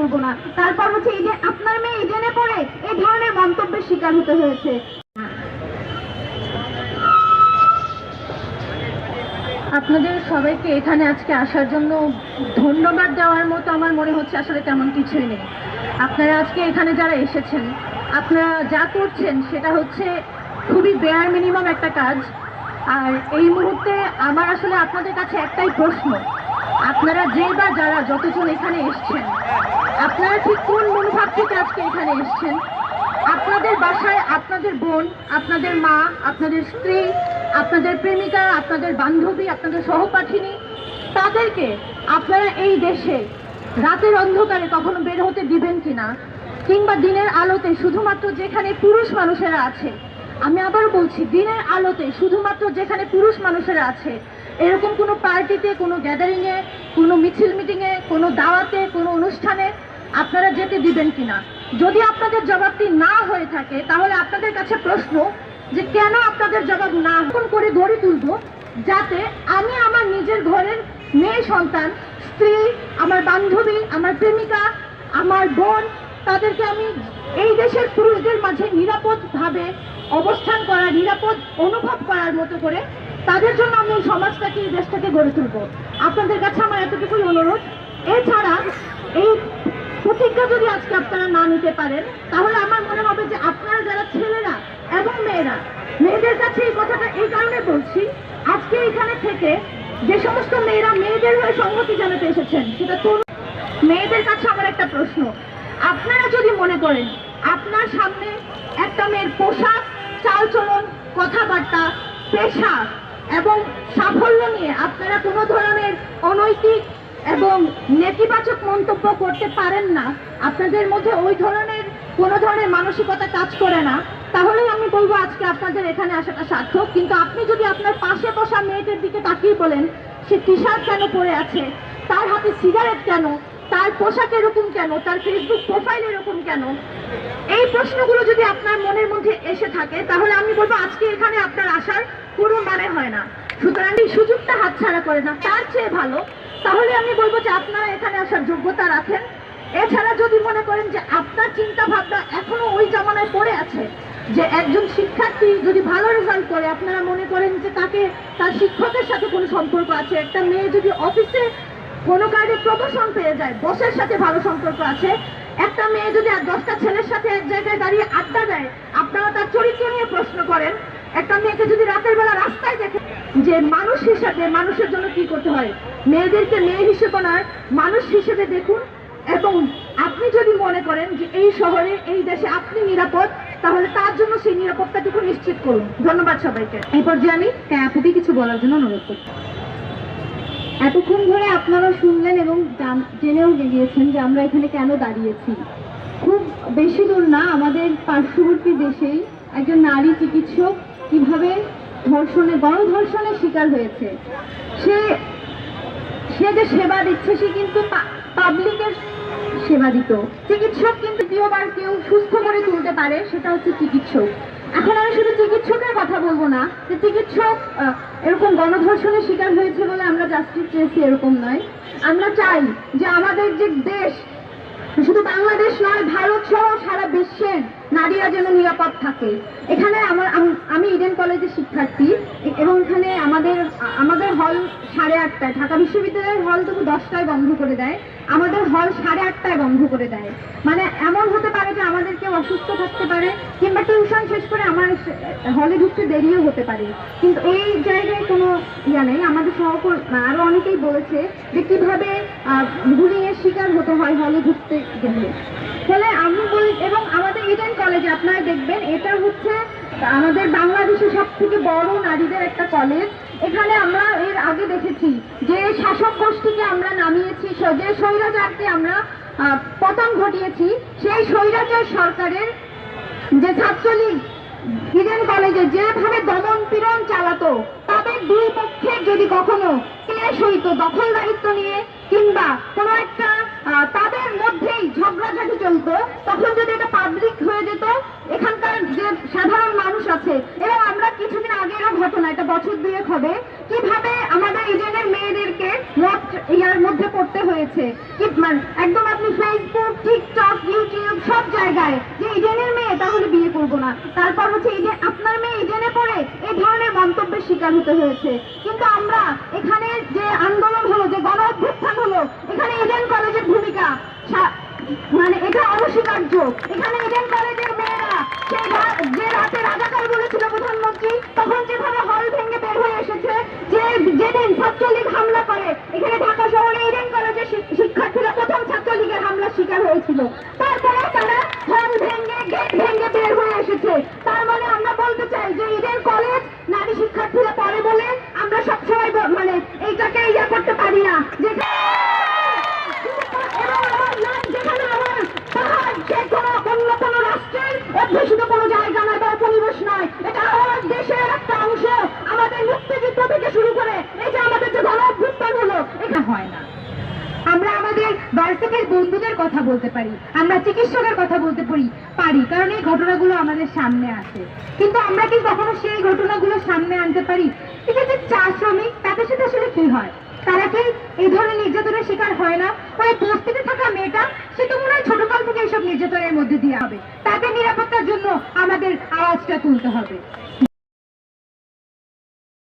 বলবো না। তারপর হচ্ছে এই যে আপনার মেয়ে ইডেনে পড়ে এই ধরনের মন্তব্যের শিকার হতে হয়েছে। আপনাদের সবাইকে এখানে আজকে আসার জন্য ধন্যবাদ দেওয়ার মতো আমার মনে হচ্ছে আসলে তেমন কিছুই নেই। আপনারা আজকে এখানে যারা এসেছেন, আপনারা যা করছেন সেটা হচ্ছে খুবই বেয়ার মিনিমাম একটা কাজ। আর এই মুহূর্তে আমার আসলে আপনাদের কাছে একটাই প্রশ্ন, আপনারা যে বা যারা যতজন এখানে এসছেন, আপনারা ঠিক কোন মনোভাব থেকে আজকে এখানে এসছেন? আপনাদের বাসায় আপনাদের বোন, আপনাদের মা, আপনাদের স্ত্রী, আপনাদের প্রেমিকা, আপনাদের বান্ধবী, আপনাদের সহপাঠিনী, তাদেরকে আপনারা এই দেশে রাতের অন্ধকারে কখনো বের হতে দিবেন কিনা? কিংবা দিনের আলোতে শুধুমাত্র যেখানে পুরুষ মানুষেরা আছে, আমি আবার বলছি দিনের আলোতে শুধুমাত্র যেখানে পুরুষ মানুষেরা আছে, এরকম কোনো পার্টিতে, কোনো গ্যাদারিংয়ে, কোনো মিছিল মিটিংয়ে, কোনো দাওয়াতে, কোনো অনুষ্ঠানে আপনারা যেতে দিবেন কিনা? যদি আপনাদের জবাবটি না হয়ে থাকে তাহলে আপনাদের কাছে প্রশ্ন যে কেন আপনাদের জবাব না করে গড়ে তুলবো, যাতে আমি আমার নিজের ঘরের মেয়ে সন্তান, স্ত্রী, আমার বান্ধবী, আমার প্রেমিকা, আমার বোন, তাদেরকে আমি এই দেশের পুরুষদের মাঝে নিরাপদভাবে অবস্থান করার, নিরাপদ অনুভব করার মতো করে তাদের জন্য আমি এই সমাজটাকে, এই দেশটাকে গড়ে তুলবো। আপনাদের কাছে আমার এতটুকুই অনুরোধ। এছাড়া এই প্রতিজ্ঞা যদি আজকে আপনারা না নিতে পারেন তাহলে আমার মনে হবে যে আপনারা যারা ছেলেরা এবং মেয়েরা, মেয়েদের কাছে এই কথাটা এই কারণে বলছি, আজকে এখানে থেকে যে সমস্ত মেয়েরা মেয়েদের হয়ে সংহতি জানাতে এসেছেন, সেটা তো মেয়েদের কাছে আমার একটা প্রশ্ন, আপনারা যদি মনে করেন আপনার সামনে একটা মেয়ের পোশাক, চালচলন, কথাবার্তা, পেশা এবং সাফল্য নিয়ে আপনারা কোনো ধরনের অনৈতিক এবং নেতিবাচক মন্তব্য করতে পারেন না, আপনাদের মধ্যে ওই ধরনের কোনো ধরনের মানসিকতা কাজ করে না, তাহলে আমি বলবো আজকে আপনাদের এখানে আসাটা সার্থক। কিন্তু আপনি যদি আপনার পাশে বসা মেয়েটার দিকে তাকিয়ে বলেন সে টি শার্ট কেন পরে আছে, তার হাতে সিগারেট কেন, তার পোশাক এরকম কেন, তার ফেসবুক প্রোফাইল এরকম কেন, এই প্রশ্নগুলো যদি আপনার মনের মধ্যে এসে থাকে তাহলে আমি বলবো আজকে এখানে আপনার আসার কোনো মানে হয় না। সুতরাং এই সুযোগটা হাতছাড়া করে না, তার চেয়ে ভালো তাহলে আমি বলবো যে আপনারা এখানে আসার যোগ্যতা রাখেন। এছাড়া যদি মনে করেন যে আপনার চিন্তা ভাবনা এখনো ওই জামানায় পড়ে আছে, যে একজন শিক্ষার্থী যদি ভালো রেজাল্ট করে আপনারা মনে করেন যে তাকে তার শিক্ষকের সাথে কোনো সম্পর্ক আছে, একটা মেয়ে যদি অফিসে কোনো কাজে প্রমোশন পেয়ে যায় বসের সাথে ভালো সম্পর্ক আছে, একটা মেয়ে যদি 10টা ছেলের সাথে এক জায়গায় দাঁড়িয়ে আড্ডা দেয় আপনারা তার চরিত্র নিয়ে প্রশ্ন করেন, একটা মেয়েকে যদি রাতের বেলা রাস্তায় দেখে, যে মানুষ হিসাবে মানুষের জন্য কি করতে হয়, মেয়েদেরকে মেয়ে হিসেবে নয় মানুষ হিসেবে দেখুন। এবং আপনি যদি মনে করেন যে এই শহরে, এই দেশে আপনি নিরাপদ, তাহলে তার জন্য সেই নিরাপত্তাটুকু নিশ্চিত করুন। ধন্যবাদ সবাইকে। এই পর্যায়ে আমি আপুকে কিছু বলার জন্য অনুরোধ করছি। এতক্ষণ ধরে আপনারা শুনলেন এবং জেনেও গিয়েছেন যে আমরা এখানে কেন দাঁড়িয়েছি। খুব বেশি দূর না, আমাদের পার্শ্ববর্তী দেশেই একজন নারী চিকিৎসক কিভাবে গণধর্ষণের শিকার হয়েছে। সে যে সেবা দিচ্ছে, সে কিন্তু পাবলিকের সেবা দিত। চিকিৎসক কিন্তু দ্বিতীয়বার কেউ সুস্থ করে তুলতে পারে, সেটা হচ্ছে চিকিৎসক। এখন আমি শুধু চিকিৎসকের কথা বলবো না যে চিকিৎসক এরকম গণধর্ষণের শিকার হয়েছে বলে আমরা জাস্টিস চেয়েছি, এরকম নয়। আমরা চাই যে আমাদের যে দেশ, শুধু বাংলাদেশ নয় ভারত সহ সারা বিশ্বের নারীরা যেন নিরাপদ থাকে। এখানে আমি ইডেন কলেজের শিক্ষার্থী এবং এখানে আমাদের হল 8:30টায়, ঢাকা বিশ্ববিদ্যালয়ের হল তবু 10টায় বন্ধ করে দেয়, আমাদের হল 8:30টায় বন্ধ করে দেয়। মানে এমন হতে পারে যে আমাদের কেউ অসুস্থ থাকতে পারে কিংবা টিউশন শেষ করে আমার হলে ঢুকতে দেরিও হতে পারে, কিন্তু এই জায়গায় কোনো নেই। আমাদের আরো অনেকেই বলেছে যে কিভাবে বুলিং এর শিকার হতে হয় হলে ঢুকতে গেলে। ফলে আমি বলি, এবং আমাদের ইডেন কলেজে আপনারা দেখবেন এটা হচ্ছে আমাদের বাংলাদেশের সবথেকে বড় নারীদের একটা কলেজ। এখানে আমরা এর আগে দেখেছি যে শাসক গোষ্ঠীকে আমরা নামিয়েছি, যে স্বৈরাচারকে আমরা পতন ঘটিয়েছি, সেই স্বৈরাচার সরকারের যে ছাত্রলীগ ইডেন কলেজে যেভাবে দমন পীড়ন চালাতো, তাদের দুই পক্ষের যদি কখনো ক্লেশ হইতো দখলদারিত্ব নিয়ে কিংবা কোনো একটা তাদের মধ্যেই ঝগড়াঝাটি চলতো, তখন যদি এটা পাবলিক হয়ে যেত, এখানকার যে সাধারণ মানুষ আছে, এবং আমরা কিছুদিন আগেরও ঘটনা, এটা বছর 2 হবে, কিভাবে আমাদের ইডেনের মেয়েদেরকে ইয়ার মধ্যে পড়তে হয়েছে, একদম আপনি ফেসবুক, টিকটক, ইউটিউব সব জায়গায় যে ইডেনের মেয়ে তাহলে বিয়ে করব না, তারপর হচ্ছে আপনার মেয়ে ইডেনে পড়ে এই ধরনের মন্তব্যের শিকার হতে হয়েছে। কিন্তু আমরা এখানে যে আন্দোলন হলো, যে গণ অভ্যুত্থান হলো, এখানে ইডেন কলেজের ভূমিকা এটা অনস্বীকার্য। এখানে ইডেন কলেজের মেয়েরা যে রাতে রাজাকার বলেছিল প্রধানমন্ত্রী, তখন যেভাবে হল ভেঙে বের হয়ে এসেছে, যেদিন ছাত্রলীগ হামলা করে এখানে ঢাকা শহরে ইডেন কলেজের শিক্ষার্থীরা প্রথম ছাত্রলীগের হামলার শিকার হয়েছিল, তারপরে তারা হল ভেঙে গেট ভেঙে বের হয়ে এসেছে। তার মানে আমরা বলতে চাই যে ইডেন কলেজ নারী শিক্ষার্থীরা পড়ে বলে আমরা সবসময় এইটাকে করতে পারি না। অন্য কোনো রাষ্ট্রের অধ্যুষিত কোনো জায়গা নয় বা উপনিবেশ নয়, এটা আমার দেশের একটা অংশ। আমাদের মুক্তিযুদ্ধ থেকে শুরু করে এই যে আমাদের যে গণ অভ্যুত্থান হলো, এটা হয় না। আমরা আমাদের ভার্সিটির বন্ধুদের কথা বলতে পারি, আমরা চিকিৎসকের কথা বলতে পারি, কারণ এই ঘটনাগুলো আমাদের সামনে আসে। কিন্তু আমরা কি কখনো সেই ঘটনাগুলো সামনে আনতে পারি? এটা যে চা শ্রমিক, তাদের সাথে আসলে কি হয়? তারা কি এই ধরনের নির্যাতনের শিকার হয় না? ওই বস্তিতে থাকা মেয়েটা, সে তো মনে হয় ছোটকাল থেকে এইসব নির্যাতনের মধ্যে দিয়ে হবে। তাদের নিরাপত্তার জন্য আমাদের আওয়াজটা তুলতে হবে।